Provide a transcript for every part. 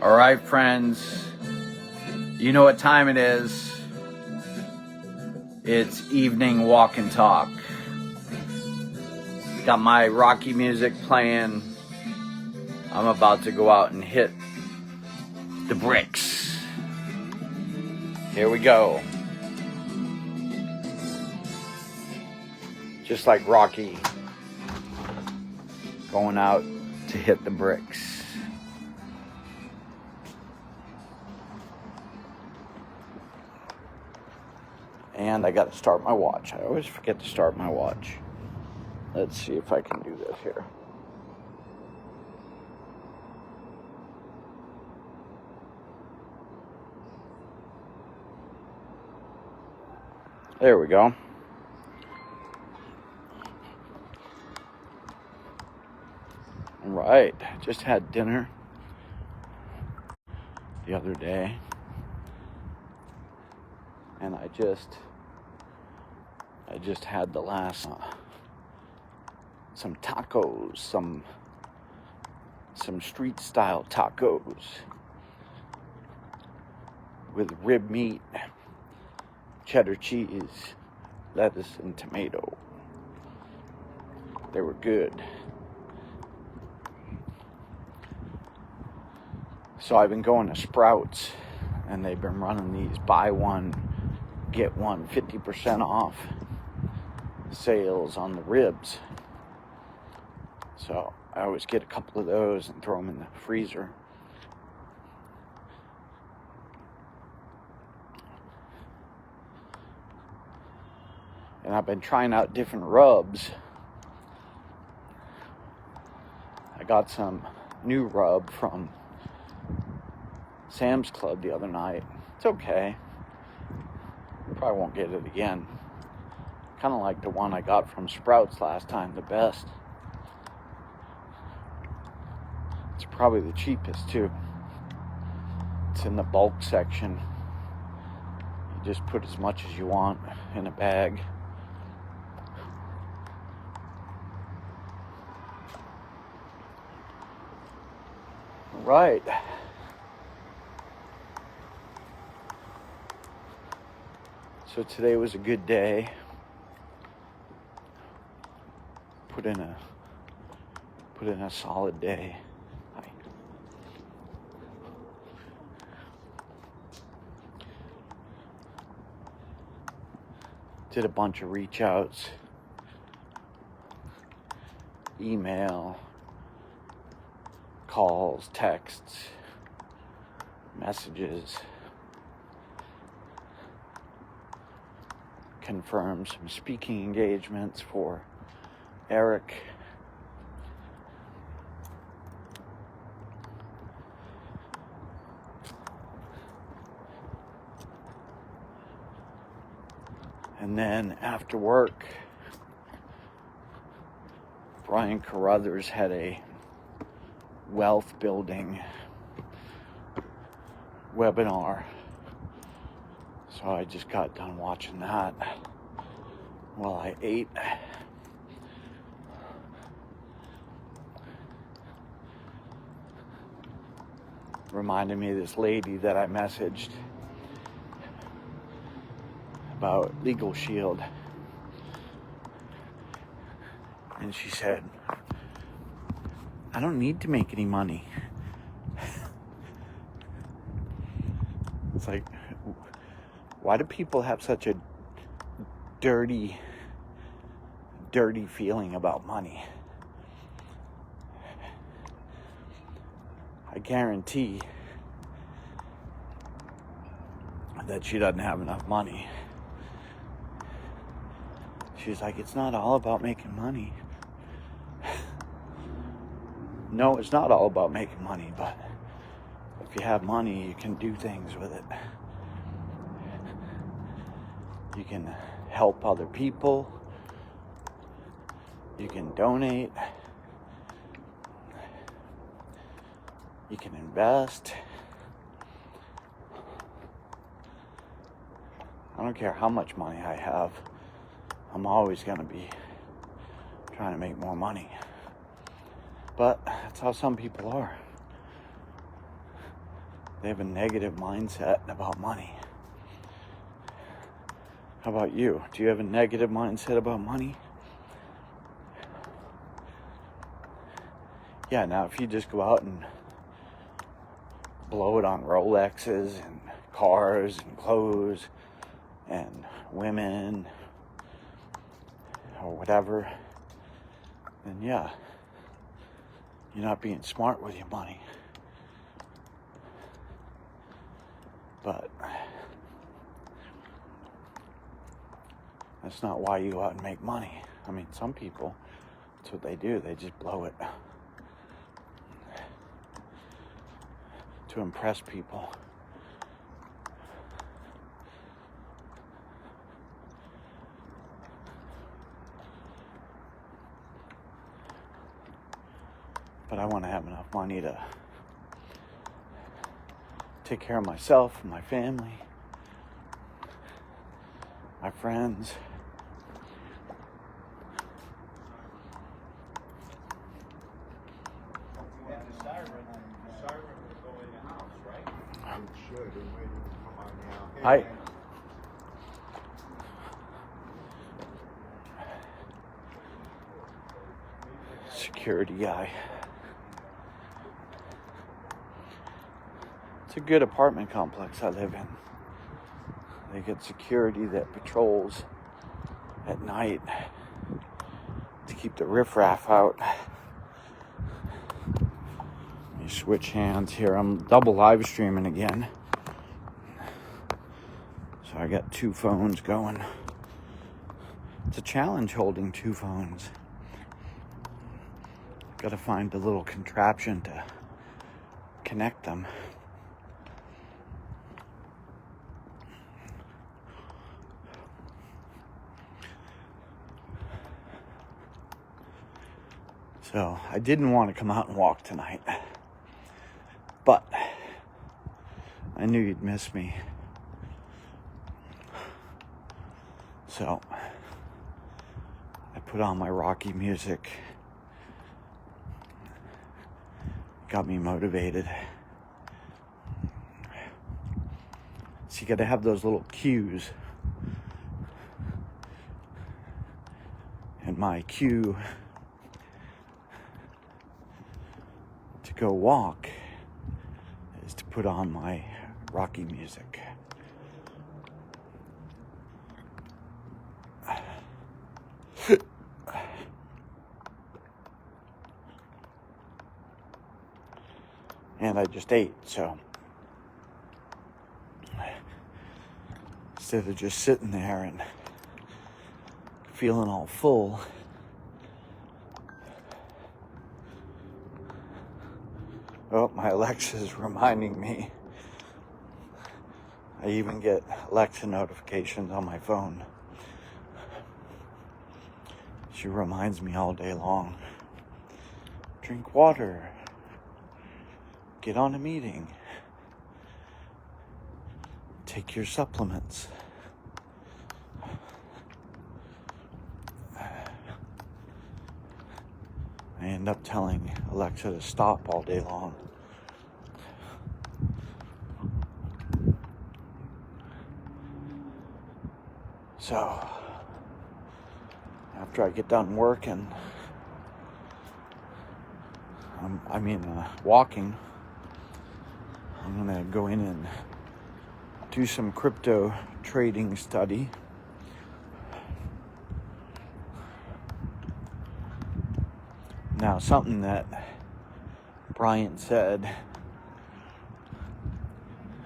All right, friends, you know what time it is. It's evening walk and talk. Got my Rocky music playing. I'm about to go out and hit the bricks. Here we go. Just like Rocky going out to hit the bricks. And I got to start my watch. I always forget to start my watch. Let's see if I can do this here. There we go. All right, just had dinner the other day. And I just had the last some tacos, some street style tacos with rib meat, cheddar cheese, lettuce, and tomato. They were good. So I've been going to Sprouts, and they've been running these buy one, get one 50% off sales on the ribs. So I always get a couple of those and throw them in the freezer. And I've been trying out different rubs. I got some new rub from Sam's Club the other night. It's okay. Probably won't get it again. Kind of like the one I got from Sprouts last time, the best. It's probably the cheapest too. It's in the bulk section. You just put as much as you want in a bag. Right. So today was a good day. Put in a solid day. Did a bunch of reach outs, email, calls, texts, messages. Confirmed some speaking engagements for Eric. And then after work, Brian Carruthers had a wealth building webinar. So I just got done watching that while I ate. Reminded me of this lady that I messaged about Legal Shield. And she said, I don't need to make any money. It's like, why do people have such a dirty feeling about money? I guarantee that she doesn't have enough money. She's like, it's not all about making money. No, it's not all about making money, but if you have money, you can do things with it. You can help other people. You can donate. You can invest. I don't care how much money I have. I'm always going to be trying to make more money. But that's how some people are. They have a negative mindset about money. How about you? Do you have a negative mindset about money? Yeah, now if you just go out and blow it on Rolexes and cars and clothes and women or whatever, then yeah, you're not being smart with your money. But that's not why you go out and make money. I mean, some people, that's what they do. They just blow it to impress people. But I want to have enough money to take care of myself and my family, my friends. Hi. Security guy. It's a good apartment complex I live in. They get security that patrols at night to keep the riffraff out. Let me switch hands here. I'm double live streaming again. So I got two phones going. It's a challenge holding two phones. Got to find a little contraption to connect them. So I didn't want to come out and walk tonight, but I knew you'd miss me. So I put on my Rocky music. Got me motivated. So you got to have those little cues. And my cue to go walk is to put on my Rocky music. And I just ate, so instead of just sitting there and feeling all full, oh, my Alexa's reminding me. I even get Alexa notifications on my phone. She reminds me all day long. Drink water. Get on a meeting. Take your supplements. I end up telling Alexa to stop all day long. So, after I get done working, walking, I'm gonna go in and do some crypto trading study. Now, something that Brian said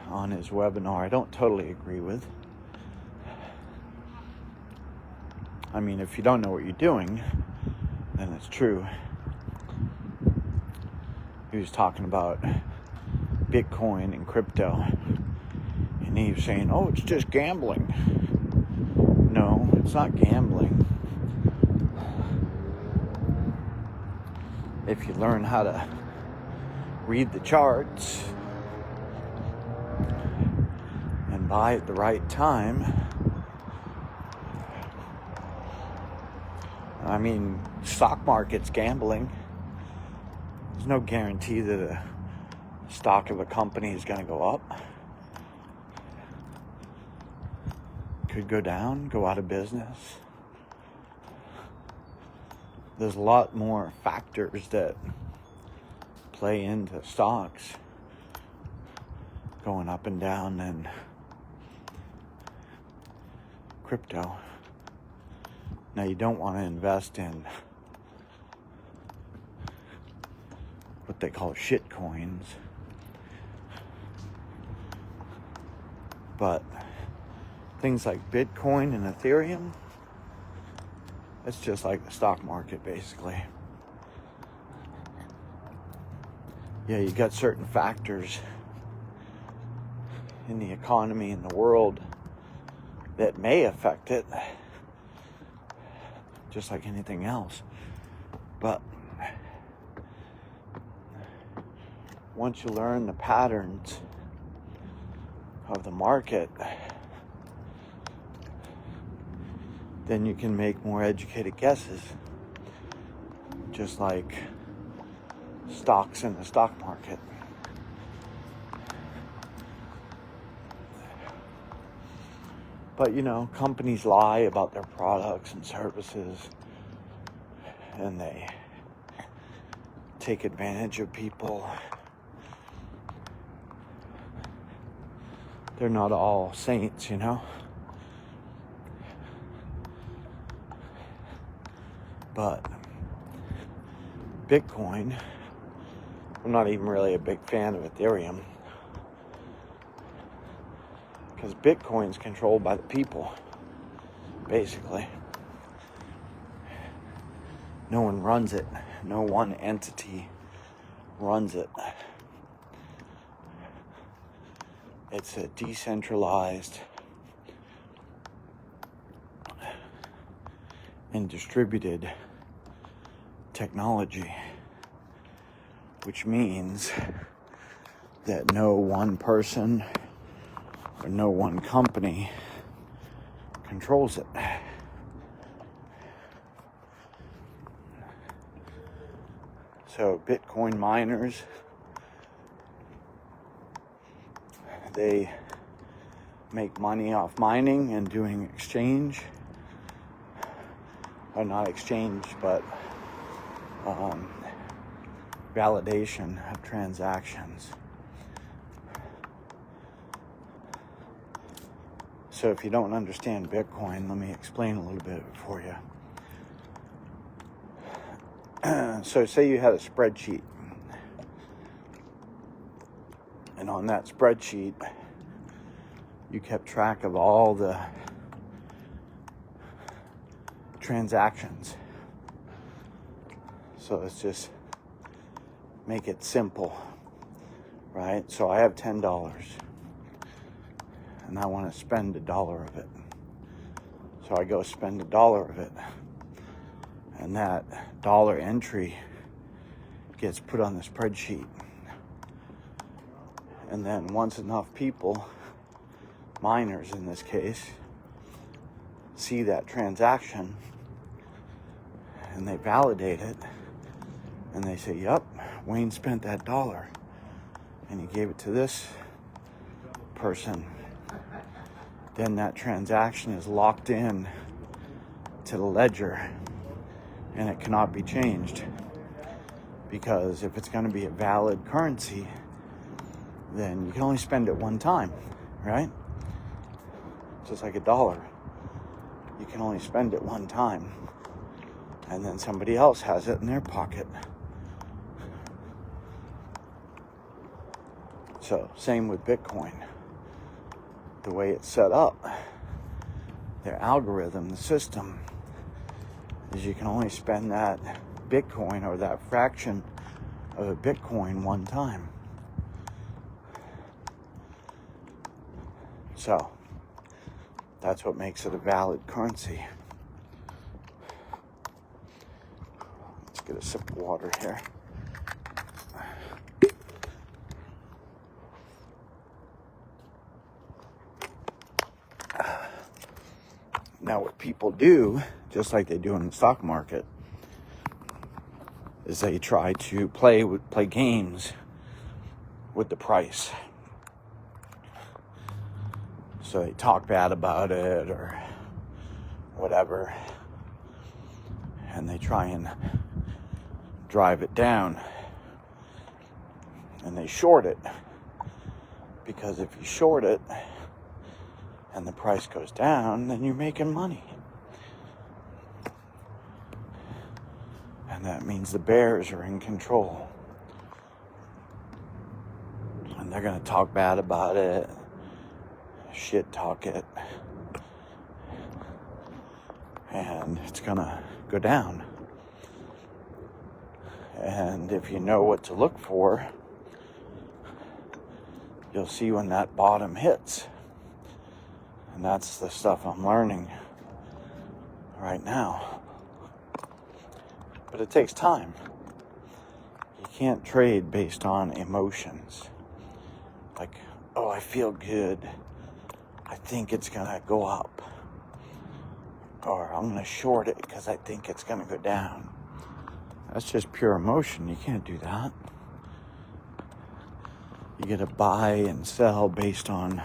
on his webinar, I don't totally agree with. I mean, if you don't know what you're doing, then it's true. He was talking about Bitcoin and crypto, and he was saying, oh, it's just gambling. No, it's not gambling. If you learn how to read the charts and buy at the right time, I mean, stock market's gambling. There's no guarantee that a stock of a company is going to go up, could go down, go out of business. There's a lot more factors that play into stocks going up and down than crypto. Now, you don't want to invest in what they call shit coins, but things like Bitcoin and Ethereum, it's just like the stock market, basically. Yeah, you got certain factors in the economy in the world that may affect it, just like anything else. But once you learn the patterns of the market, then you can make more educated guesses, just like stocks in the stock market. But, you know, companies lie about their products and services, and they take advantage of people. They're not all saints, you know. But Bitcoin, I'm not even really a big fan of Ethereum, because Bitcoin's controlled by the people, basically. No one runs it. No one entity runs it. It's a decentralized and distributed technology, which means that no one person or no one company controls it. So Bitcoin miners, they make money off mining and doing exchange, or not exchange, but validation of transactions. So if you don't understand Bitcoin, let me explain a little bit for you. So say you had a spreadsheet, and on that spreadsheet you kept track of all the transactions. So let's just make it simple, right? So I have $10 and I want to spend $1 of it. So I go spend $1 of it, and that dollar entry gets put on the spreadsheet. And then once enough people, miners in this case, see that transaction and they validate it, and they say, yep, Wayne spent that $1 and he gave it to this person, then that transaction is locked in to the ledger and it cannot be changed. Because if it's going to be a valid currency, then you can only spend it one time, right? Just like $1. You can only spend it one time, and then somebody else has it in their pocket. So, same with Bitcoin. The way it's set up, their algorithm, the system, is you can only spend that Bitcoin or that fraction of a Bitcoin one time. So, that's what makes it a valid currency. Let's get a sip of water here. Now, what people do, just like they do in the stock market, is they try to play games with the price. So they talk bad about it or whatever, and they try and drive it down, and they short it, because if you short it and the price goes down, then you're making money. And that means the bears are in control. And they're going to talk bad about it, shit talk it, and it's going to go down. And if you know what to look for, you'll see when that bottom hits. And that's the stuff I'm learning right now. But it takes time. You can't trade based on emotions. Like, oh, I feel good. I think it's going to go up. Or I'm going to short it because I think it's going to go down. That's just pure emotion. You can't do that. You get to buy and sell based on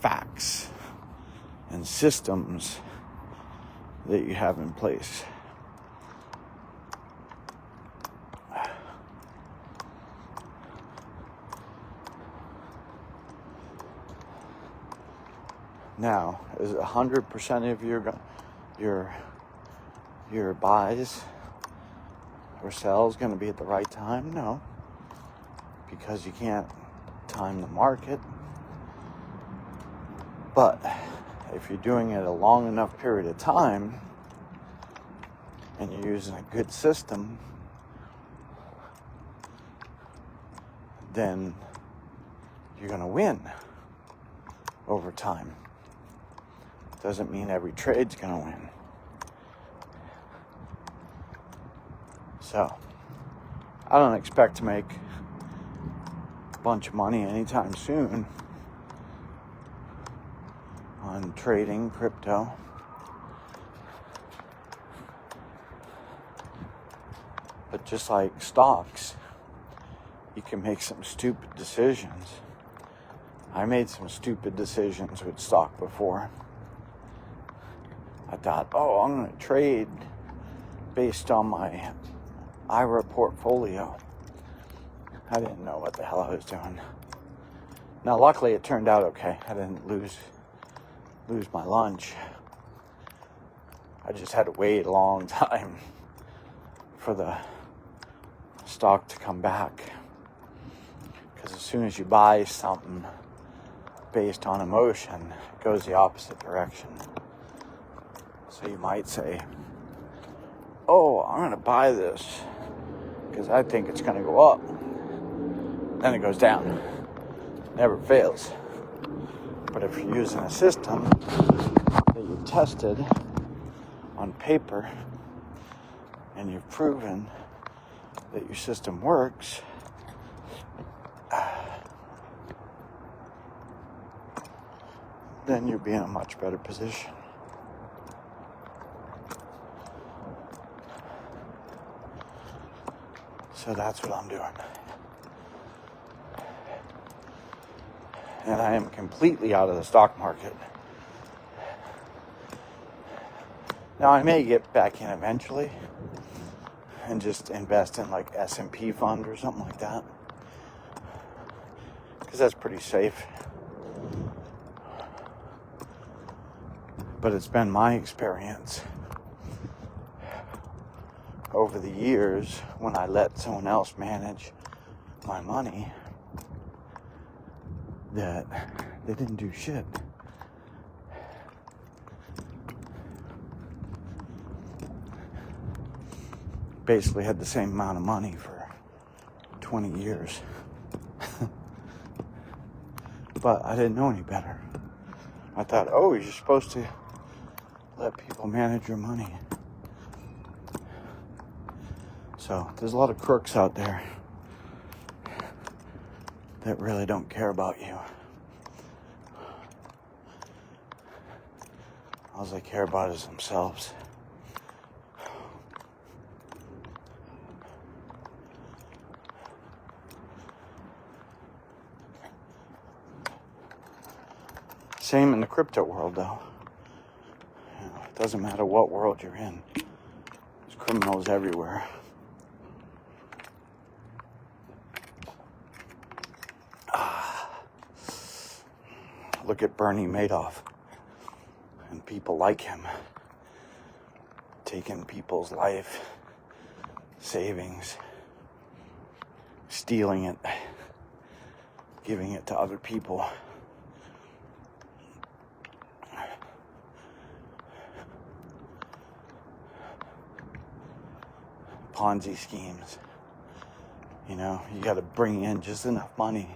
facts and systems that you have in place. Now, is 100% of your buys or sells going to be at the right time? No, because you can't time the market. But if you're doing it a long enough period of time and you're using a good system, then you're going to win over time. Doesn't mean every trade's going to win. So, I don't expect to make a bunch of money anytime soon on trading crypto. But just like stocks, you can make some stupid decisions. I made some stupid decisions with stock before. I thought, oh, I'm going to trade based on my IRA portfolio. I didn't know what the hell I was doing. Now, luckily, it turned out okay. I didn't lose my lunch. I just had to wait a long time for the stock to come back. Because as soon as you buy something based on emotion, it goes the opposite direction. So you might say, oh, I'm going to buy this because I think it's going to go up. Then it goes down. Never fails. But if you're using a system that you've tested on paper and you've proven that your system works, then you'll be in a much better position. So that's what I'm doing. And I am completely out of the stock market. Now I may get back in eventually and just invest in like S&P fund or something like that. Because that's pretty safe. But it's been my experience over the years when I let someone else manage my money that they didn't do shit. Basically had the same amount of money for 20 years. But I didn't know any better. I thought, oh, you're supposed to let people manage your money. So there's a lot of crooks out there that really don't care about you. All they care about is themselves. Same in the crypto world, though. It doesn't matter what world you're in. There's criminals everywhere. Look at Bernie Madoff and people like him taking people's life savings, stealing it, giving it to other people. Ponzi schemes. You know, you got to bring in just enough money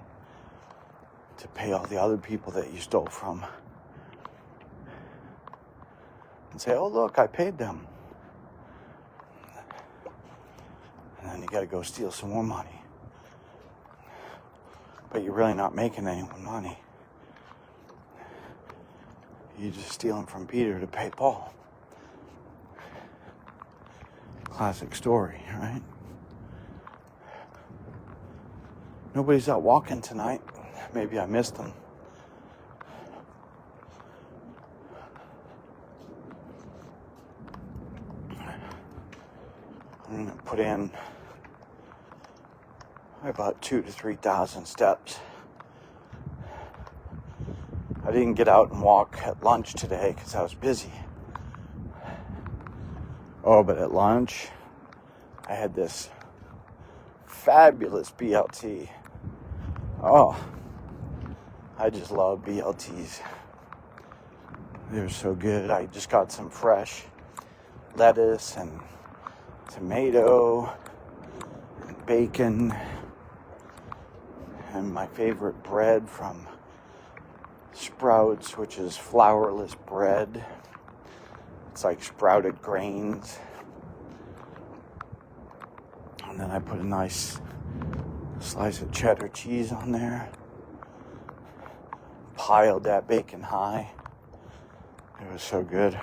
to pay all the other people that you stole from. And say, oh, look, I paid them. And then you got to go steal some more money. But you're really not making anyone money. You're just stealing from Peter to pay Paul. Classic story, right? Nobody's out walking tonight. Maybe I missed them. I'm going to put in about 2,000 to 3,000 steps. I didn't get out and walk at lunch today because I was busy. Oh, but at lunch, I had this fabulous BLT. Oh, I just love BLTs. They're so good. I just got some fresh lettuce and tomato and bacon and my favorite bread from Sprouts, which is flourless bread. It's like sprouted grains. And then I put a nice slice of cheddar cheese on there. Piled that bacon high. It was so good.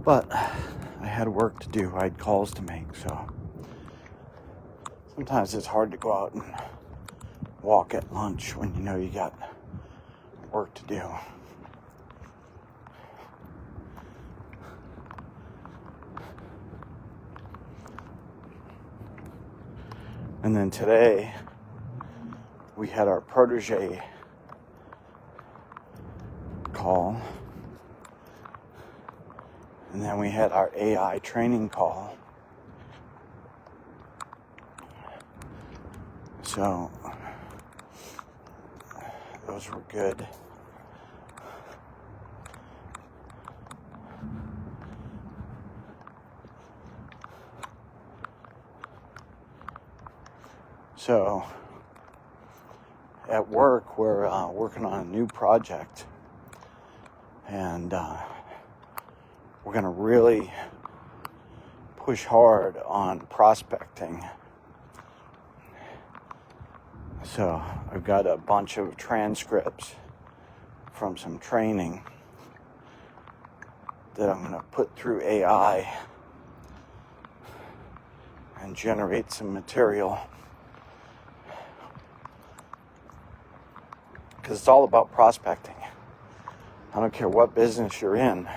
But I had work to do. I had calls to make, so sometimes it's hard to go out and walk at lunch when you know you got work to do. And then today, we had our protege call. And then we had our AI training call. So, those were good. So, at work, we're working on a new project, and we're going to really push hard on prospecting. So, I've got a bunch of transcripts from some training that I'm going to put through AI and generate some material. Because it's all about prospecting. I don't care what business you're in,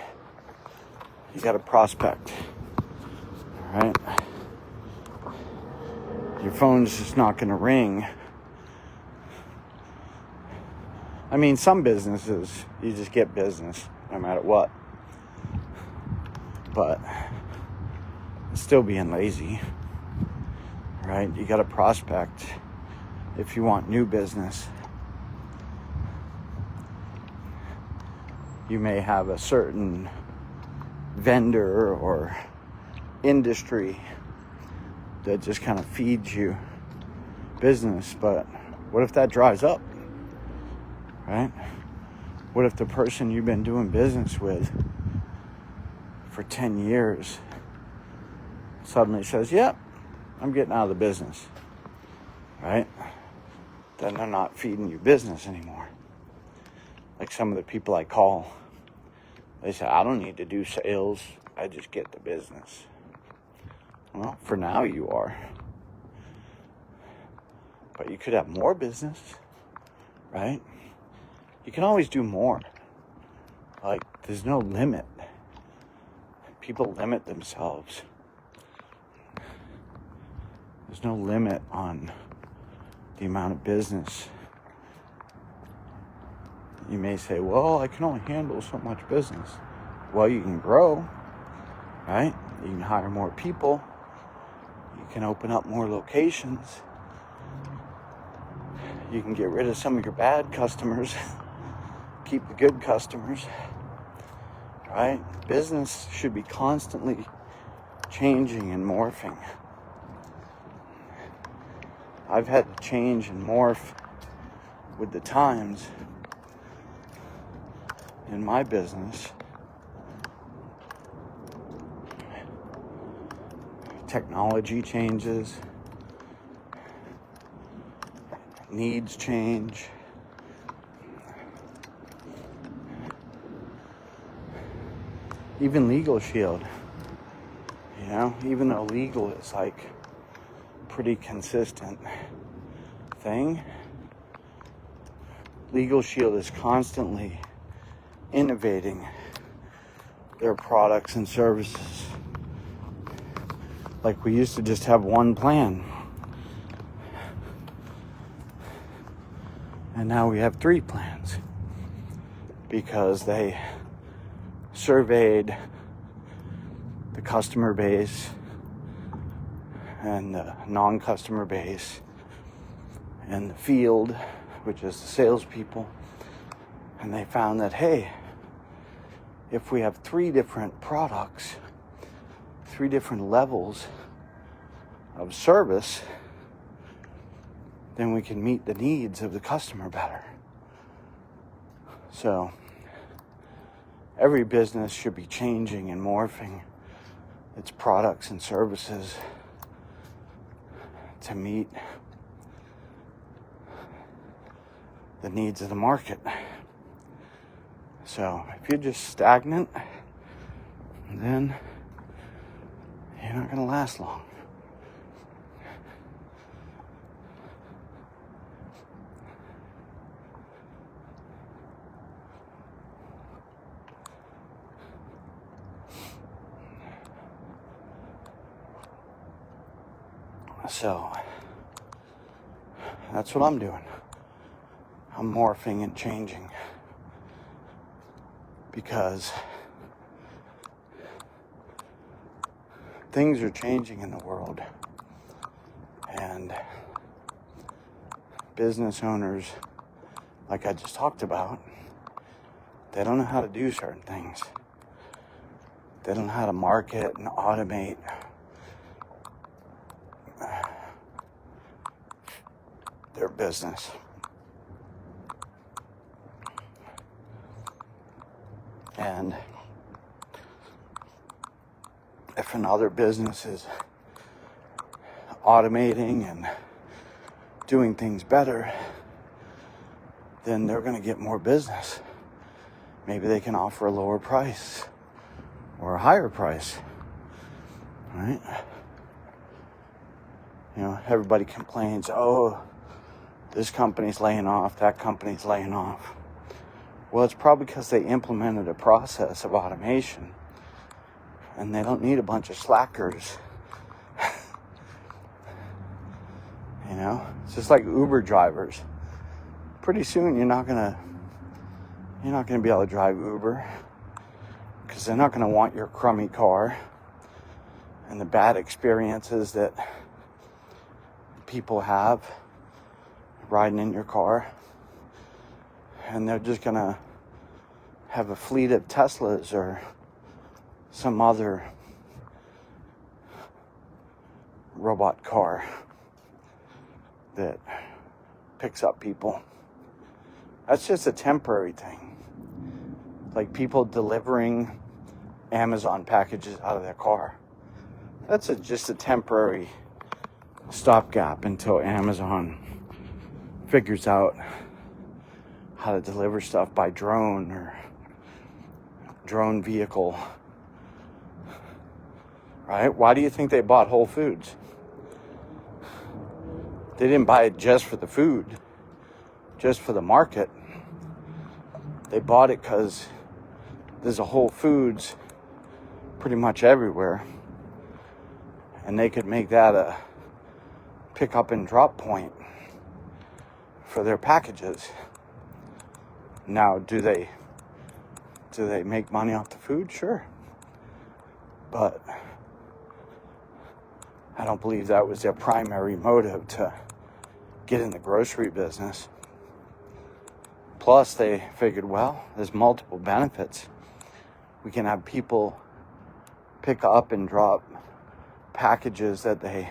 you got to prospect. All right? Your phone's just not going to ring. I mean, some businesses, you just get business no matter what. But it's still being lazy. Right? You got to prospect if you want new business. You may have a certain vendor or industry that just kind of feeds you business, but what if that dries up, right? What if the person you've been doing business with for 10 years suddenly says, yep, I'm getting out of the business, right? Then they're not feeding you business anymore. Like some of the people I call, they say, I don't need to do sales. I just get the business. Well, for now you are. But you could have more business, right? You can always do more. Like, there's no limit. People limit themselves. There's no limit on the amount of business. You may say, well, I can only handle so much business. Well, you can grow, right? You can hire more people. You can open up more locations. You can get rid of some of your bad customers. Keep the good customers, right? Business should be constantly changing and morphing. I've had to change and morph with the times in my business. Technology changes, needs change. Even Legal Shield, even though legal is like pretty consistent thing, Legal Shield is constantly innovating their products and services. Like, we used to just have one plan, and now we have 3 plans because they surveyed the customer base and the non-customer base and the field, which is the salespeople, and they found that, hey, if we have 3 different products, 3 different levels of service, then we can meet the needs of the customer better. So every business should be changing and morphing its products and services to meet the needs of the market. So if you're just stagnant, then you're not going to last long. So that's what I'm doing. I'm morphing and changing because things are changing in the world, and business owners, like I just talked about, they don't know how to do certain things. They don't know how to market and automate their business. And if another business is automating and doing things better, then they're going to get more business. Maybe they can offer a lower price or a higher price, right? Everybody complains, oh, this company's laying off, that company's laying off. Well, it's probably because they implemented a process of automation, and they don't need a bunch of slackers. It's just like Uber drivers. Pretty soon you're not gonna be able to drive Uber because they're not gonna want your crummy car and the bad experiences that people have riding in your car. And they're just gonna have a fleet of Teslas or some other robot car that picks up people. That's just a temporary thing. Like people delivering Amazon packages out of their car. That's just a temporary stopgap until Amazon figures out how to deliver stuff by drone or drone vehicle, right? Why do you think they bought Whole Foods? They didn't buy it just for the food, just for the market. They bought it because there's a Whole Foods pretty much everywhere. And they could make that a pick up and drop point for their packages. Now, do they make money off the food? Sure. But I don't believe that was their primary motive to get in the grocery business. Plus, they figured, well, there's multiple benefits. We can have people pick up and drop packages that they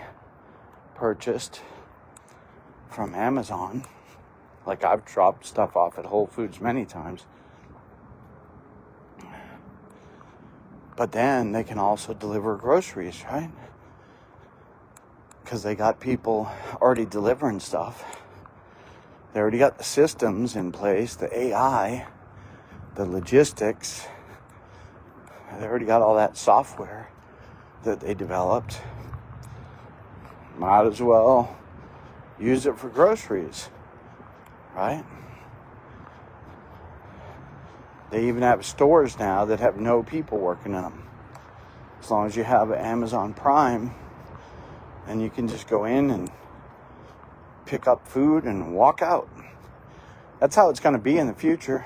purchased from Amazon. Like, I've dropped stuff off at Whole Foods many times. But then they can also deliver groceries, right? Because they got people already delivering stuff. They already got the systems in place, the AI, the logistics. They already got all that software that they developed. Might as well use it for groceries, right? They even have stores now that have no people working in them. As long as you have Amazon Prime, and you can just go in and pick up food and walk out. That's how it's going to be in the future.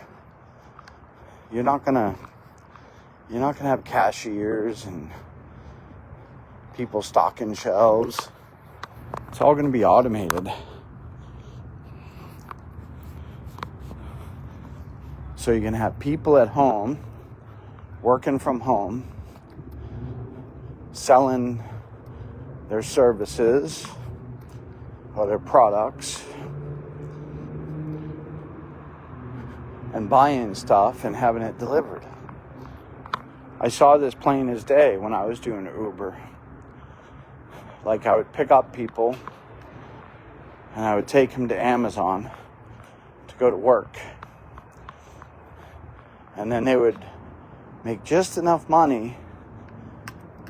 You're not going to have cashiers and people stocking shelves. It's all going to be automated. So you're going to have people at home, working from home, selling their services or their products, and buying stuff and having it delivered. I saw this plain as day when I was doing Uber. Like, I would pick up people and I would take them to Amazon to go to work. And then they would make just enough money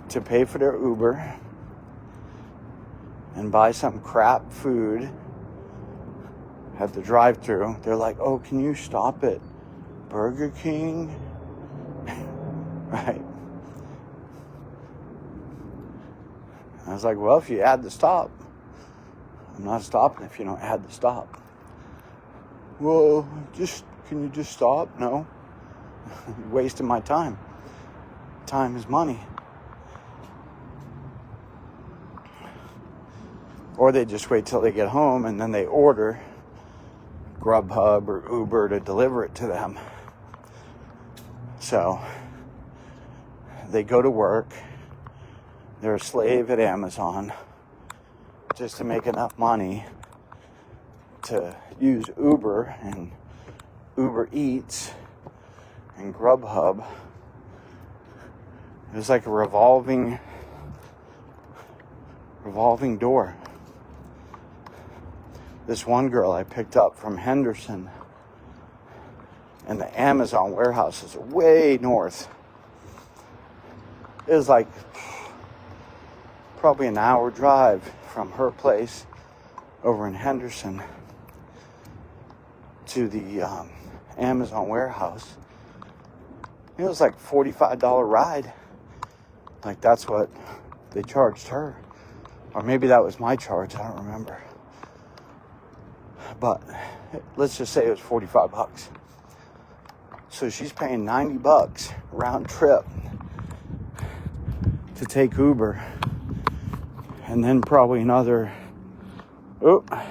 to pay for their Uber and buy some crap food at the drive-thru. They're like, oh, can you stop at Burger King? Right? I was like, well, if you add the stop. I'm not stopping if you don't add the stop. Well, can you just stop? No. You're wasting my time. Time is money. Or they just wait till they get home and then they order Grubhub or Uber to deliver it to them. So they go to work. They're a slave at Amazon just to make enough money to use Uber and Uber Eats and Grubhub. It was like a revolving door. This one girl I picked up from Henderson, and the Amazon warehouse is way north. It was like probably an hour drive from her place over in Henderson to the Amazon warehouse. It was like $45 ride. Like, that's what they charged her. Or maybe that was my charge, I don't remember. But let's just say it was $45. So she's paying $90 round trip to take Uber. And then probably another, I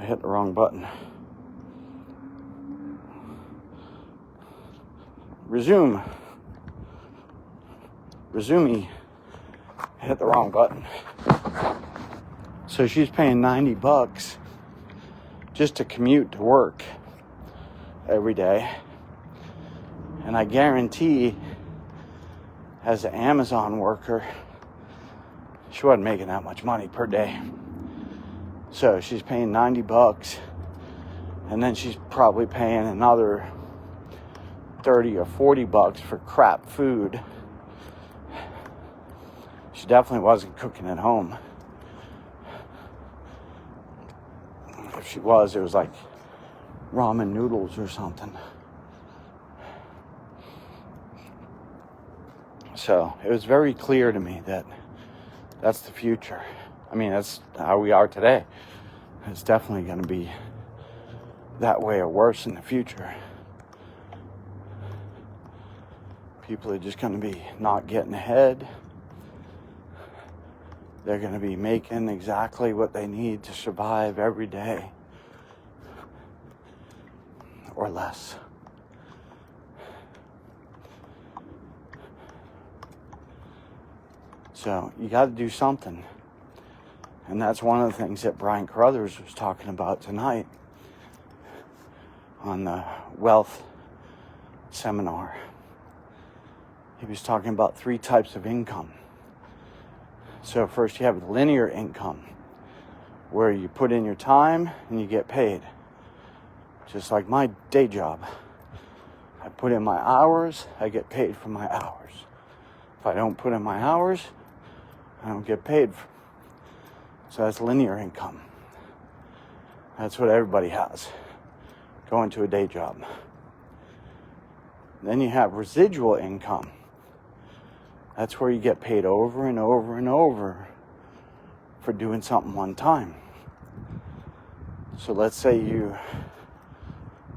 hit the wrong button. Resume. I hit the wrong button. So she's paying $90 just to commute to work every day. And I guarantee, as an Amazon worker, she wasn't making that much money per day. So she's paying $90, and then she's probably paying another $30 or $40 for crap food. She definitely wasn't cooking at home. If she was, it was like ramen noodles or something. So it was very clear to me that that's the future. I mean, that's how we are today. It's definitely going to be that way or worse in the future. People are just going to be not getting ahead. They're going to be making exactly what they need to survive every day, or less. So you got to do something. And that's one of the things that Brian Carruthers was talking about tonight on the wealth seminar. He was talking about 3 types of income. So first you have linear income, where you put in your time and you get paid. Just like my day job. I put in my hours, I get paid for my hours. If I don't put in my hours, I don't get paid. So that's linear income. That's what everybody has, going to a day job. Then you have residual income. That's where you get paid over and over and over for doing something one time. So let's say you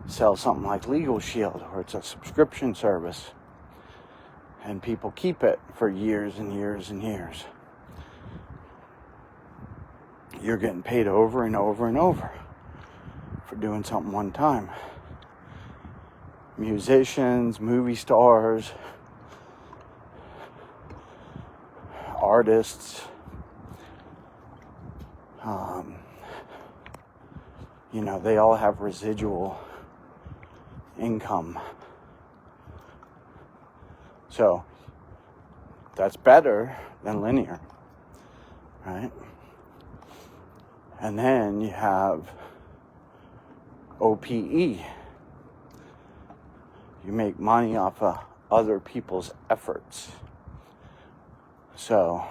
sell something like Legal Shield, or it's a subscription service, and people keep it for years and years and years. You're getting paid over and over and over for doing something one time. Musicians, movie stars, artists, they all have residual income. So that's better than linear, right? And then you have OPE. You make money off of other people's efforts. So,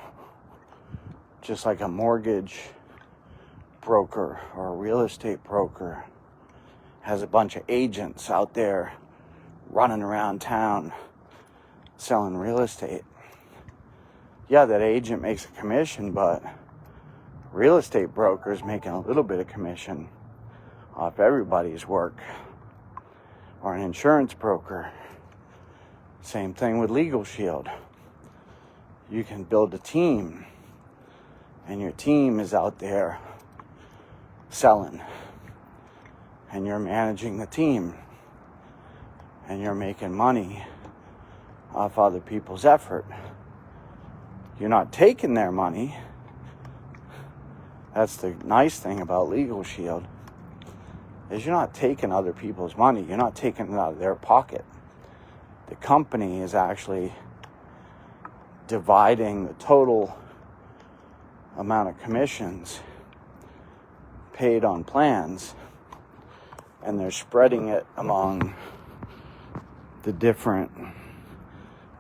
just like a mortgage broker or a real estate broker has a bunch of agents out there running around town selling real estate. Yeah, that agent makes a commission, but real estate brokers making a little bit of commission off everybody's work. Or an insurance broker. Same thing with Legal Shield. You can build a team, and your team is out there selling, and you're managing the team, and you're making money off other people's effort. You're not taking their money. That's the nice thing about Legal Shield, is you're not taking other people's money. You're not taking it out of their pocket. The company is actually dividing the total amount of commissions paid on plans, and they're spreading it among the different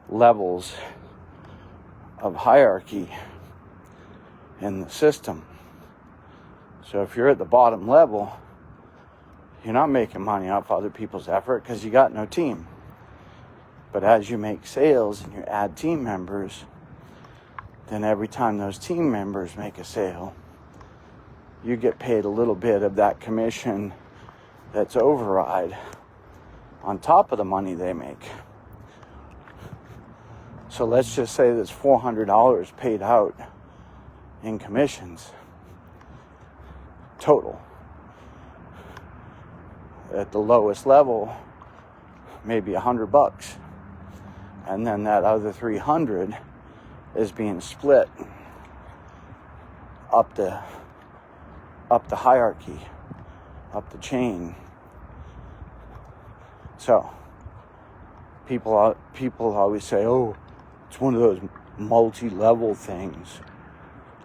levels of hierarchy in the system. So if you're at the bottom level, you're not making money off other people's effort because you got no team. But as you make sales and you add team members, then every time those team members make a sale, you get paid a little bit of that commission that's override on top of the money they make. So let's just say there's $400 paid out in commissions total. At the lowest level, maybe $100. And then that other 300 is being split up the hierarchy, up the chain. So people always say, oh, it's one of those multi-level things.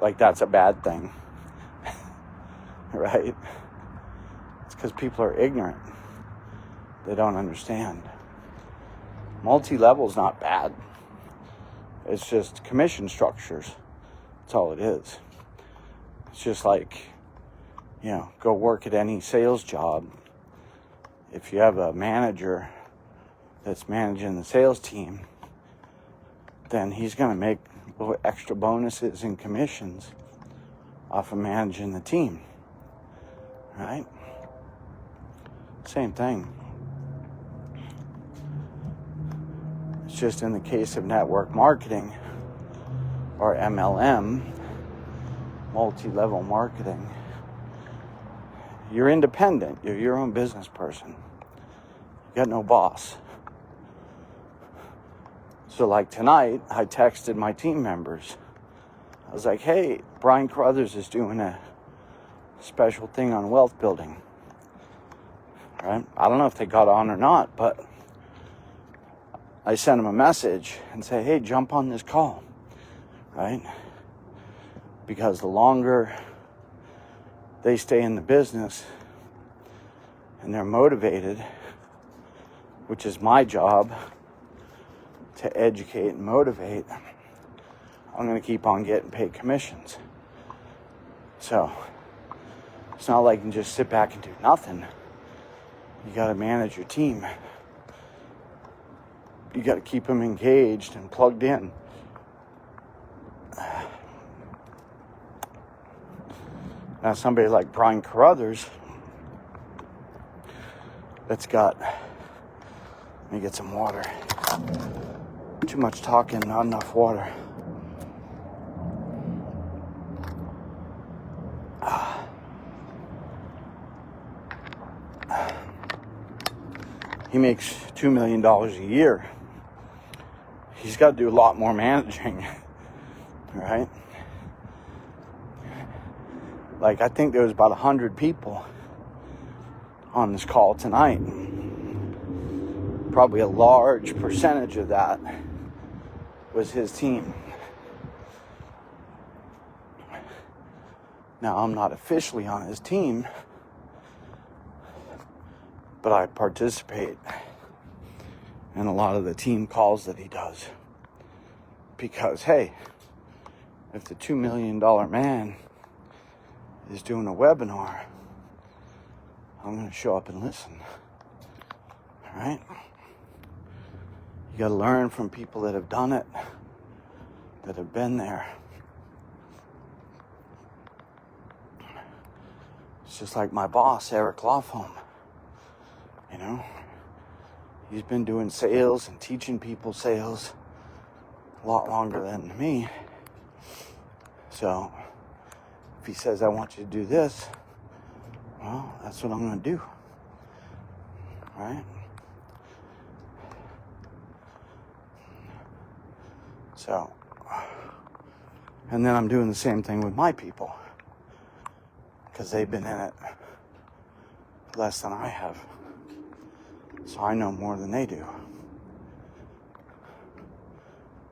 Like that's a bad thing. Right? It's because people are ignorant. They don't understand. Multi-level is not bad. It's just commission structures. That's all it is. It's just like, go work at any sales job. If you have a manager that's managing the sales team, then he's going to make little extra bonuses and commissions off of managing the team, right? Same thing. It's just in the case of network marketing or MLM, multi-level marketing, you're independent. You're your own business person. You got no boss. So like tonight, I texted my team members. I was like, hey, Brian Carruthers is doing a special thing on wealth building. Right? I don't know if they got on or not, but I sent them a message and say, hey, jump on this call. Right? Because the longer they stay in the business and they're motivated, which is my job, to educate and motivate, I'm going to keep on getting paid commissions. So it's not like you can just sit back and do nothing. You got to manage your team. You got to keep them engaged and plugged in. Now somebody like Brian Carruthers that's got, let me get some water. Too much talking, not enough water. He makes $2 million a year. He's got to do a lot more managing, right? Like, I think there was about 100 people on this call tonight. Probably a large percentage of that was his team. Now, I'm not officially on his team, but I participate in a lot of the team calls that he does. Because, hey, if the $2 million man is doing a webinar, I'm going to show up and listen. All right? You got to learn from people that have done it, that have been there. It's just like my boss, Eric Lofholm. He's been doing sales and teaching people sales a lot longer than me. So if he says, I want you to do this, well, that's what I'm going to do. Right? So, and then I'm doing the same thing with my people, because they've been in it less than I have. So I know more than they do.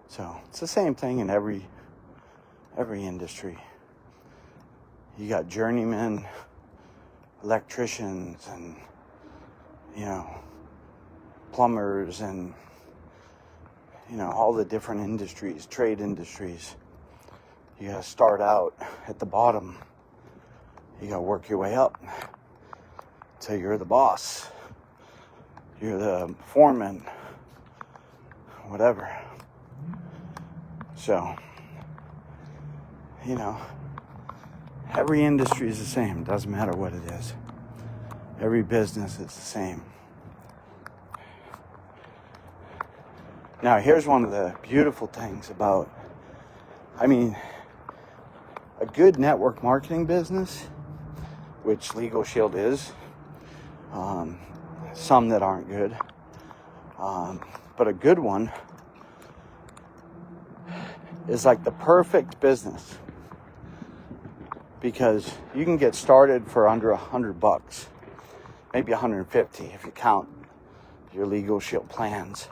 So it's the same thing in every industry. You got journeymen, electricians, and plumbers, and all the different industries, trade industries. You gotta start out at the bottom. You gotta work your way up till you're the boss. You're the foreman, whatever. So, every industry is the same. Doesn't matter what it is. Every business is the same. Now, here's one of the beautiful things about, a good network marketing business, which Legal Shield is, some that aren't good, but a good one is like the perfect business, because you can get started for under $100, maybe 150 if you count your Legal Shield plans,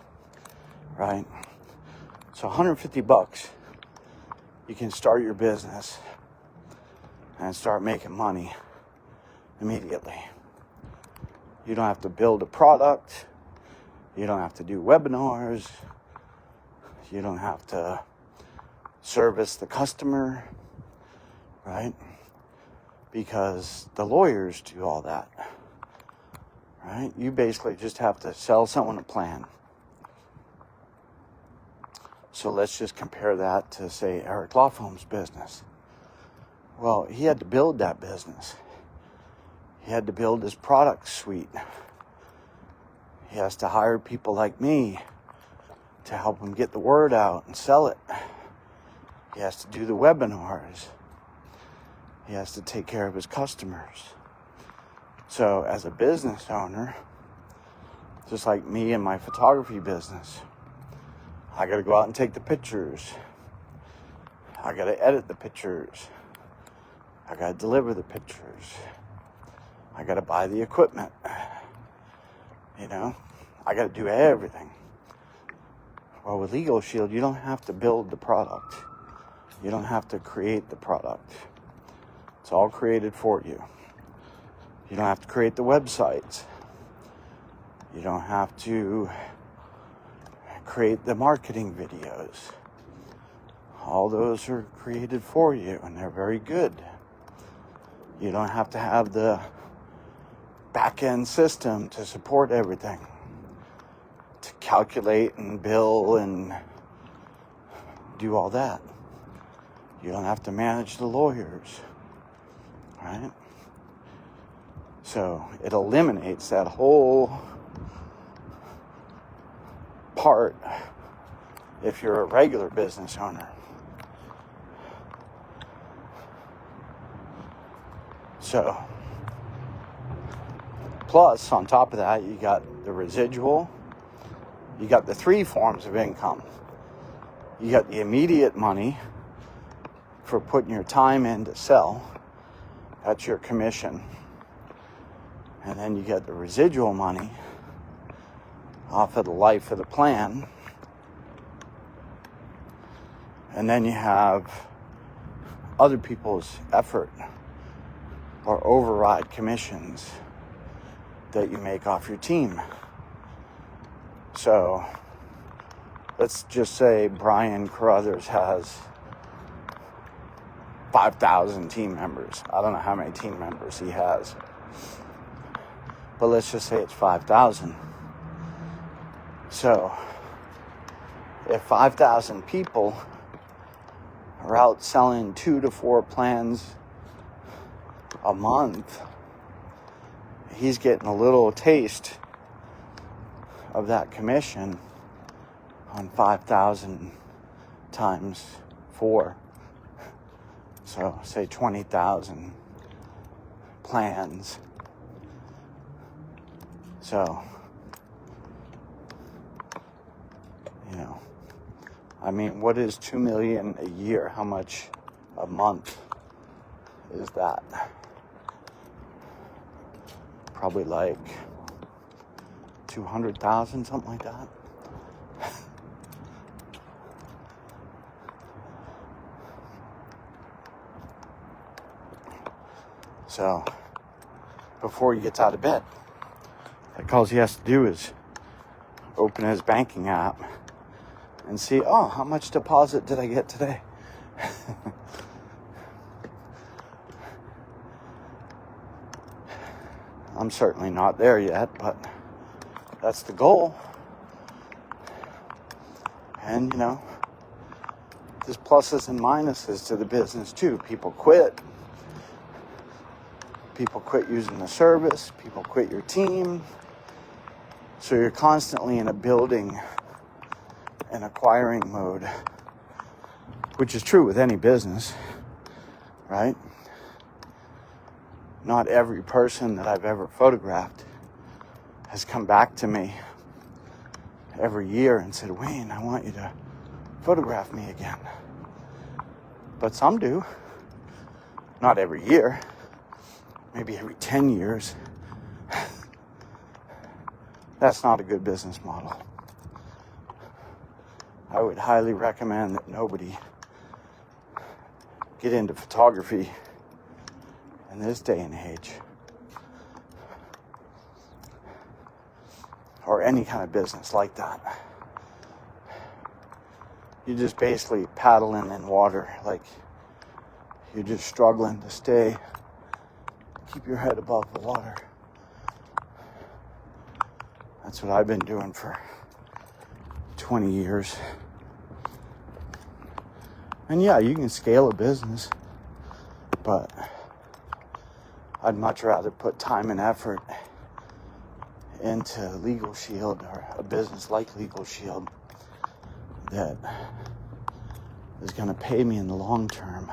right? So $150, you can start your business and start making money immediately. You don't have to build a product. You don't have to do webinars. You don't have to service the customer, right? Because the lawyers do all that, right? You basically just have to sell someone a plan. So let's just compare that to, say, Eric Lofholm's business. Well, he had to build that business. He had to build his product suite. He has to hire people like me to help him get the word out and sell it. He has to do the webinars. He has to take care of his customers. So as a business owner, just like me and my photography business, I got to go out and take the pictures. I got to edit the pictures. I got to deliver the pictures. I got to buy the equipment. You know, I got to do everything. Well, with Legal Shield, you don't have to build the product. You don't have to create the product. It's all created for you. You don't have to create the websites. You don't have to create the marketing videos. All those are created for you, and they're very good. You don't have to have the back-end system to support everything, to calculate and bill and do all that. You don't have to manage the lawyers, right? So it eliminates that whole part if you're a regular business owner. So, plus, on top of that, you got the residual. You got the three forms of income. You got the immediate money for putting your time in to sell. That's your commission. And then you get the residual money off of the life of the plan. And then you have other people's effort or override commissions that you make off your team. So let's just say Brian Carruthers has 5,000 team members. I don't know how many team members he has, but let's just say it's 5,000. So if 5,000 people are out selling 2 to 4 plans a month, he's getting a little taste of that commission on 5,000 times 4. So say 20,000 plans. So, you know, I mean, what is $2 million a year? How much a month is that? Probably like 200,000, something like that. So, before he gets out of bed, like all he has to do is open his banking app and see, oh, how much deposit did I get today? I'm certainly not there yet, but that's the goal. And, you know, there's pluses and minuses to the business too. People quit. People quit using the service. People quit your team. So you're constantly in a building and acquiring mode, which is true with any business, right? Not every person that I've ever photographed has come back to me every year and said, Wayne, I want you to photograph me again. But some do. Not every year. Maybe every 10 years. That's not a good business model. I would highly recommend that nobody get into photography in this day and age, or any kind of business like that. you're just basically paddling in water. Like, you're just struggling to keep your head above the water. That's what I've been doing for 20 years. And yeah, you can scale a business, but I'd much rather put time and effort into Legal Shield, or a business like Legal Shield, that is going to pay me in the long term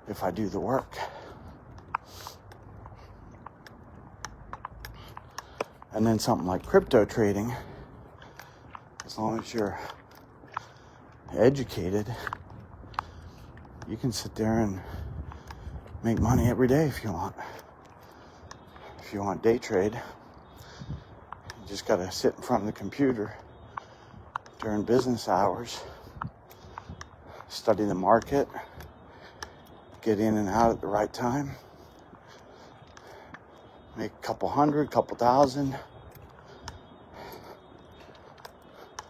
if I do the work. And then something like crypto trading, as long as you're educated, you can sit there and make money every day if you want. If you want day trade, you just got to sit in front of the computer during business hours, study the market, get in and out at the right time, make a couple hundred, couple thousand.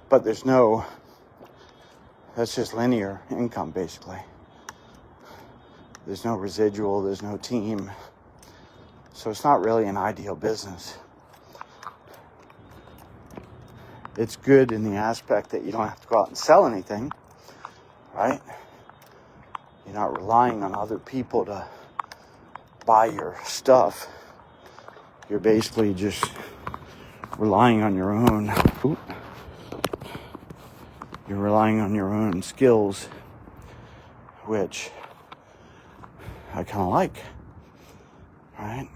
But that's just linear income, basically. There's no residual, there's no team. So it's not really an ideal business. It's good in the aspect that you don't have to go out and sell anything, right? You're not relying on other people to buy your stuff. You're basically just relying on your own. You're relying on your own skills, which I kind of like, right?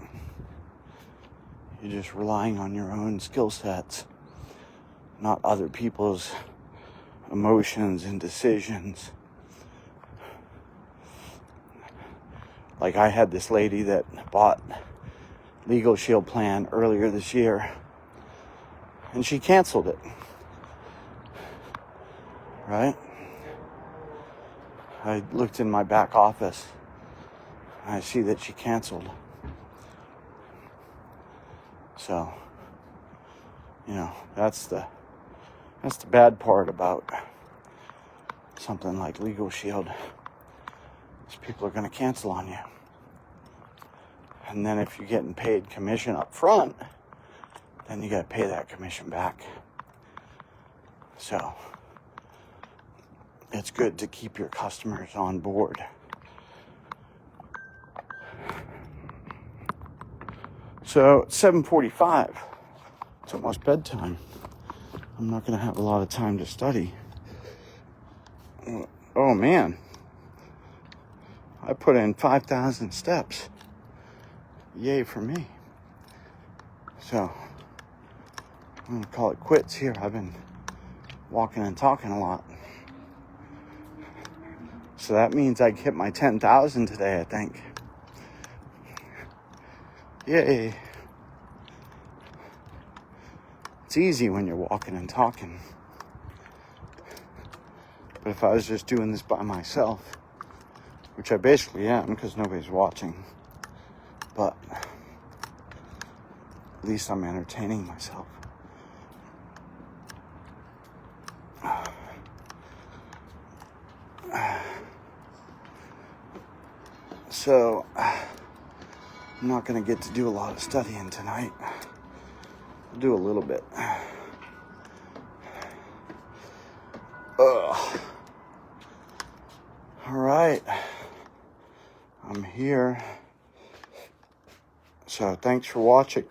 You're just relying on your own skill sets, not other people's emotions and decisions. Like, I had this lady that bought Legal Shield plan earlier this year, and she canceled it, right? I looked in my back office, and I see that she canceled. So, that's the bad part about something like Legal Shield, is people are going to cancel on you. And then if you're getting paid commission up front, then you got to pay that commission back. So it's good to keep your customers on board. So it's 7:45. It's almost bedtime. I'm not going to have a lot of time to study. Oh man. I put in 5,000 steps. Yay for me. So I'm going to call it quits here. I've been walking and talking a lot. So that means I hit my 10,000 today, I think. Yay. It's easy when you're walking and talking. But if I was just doing this by myself, which I basically am because nobody's watching, but at least I'm entertaining myself. So I'm not going to get to do a lot of studying tonight. I'll do a little bit. Ugh. All right. I'm here. So thanks for watching.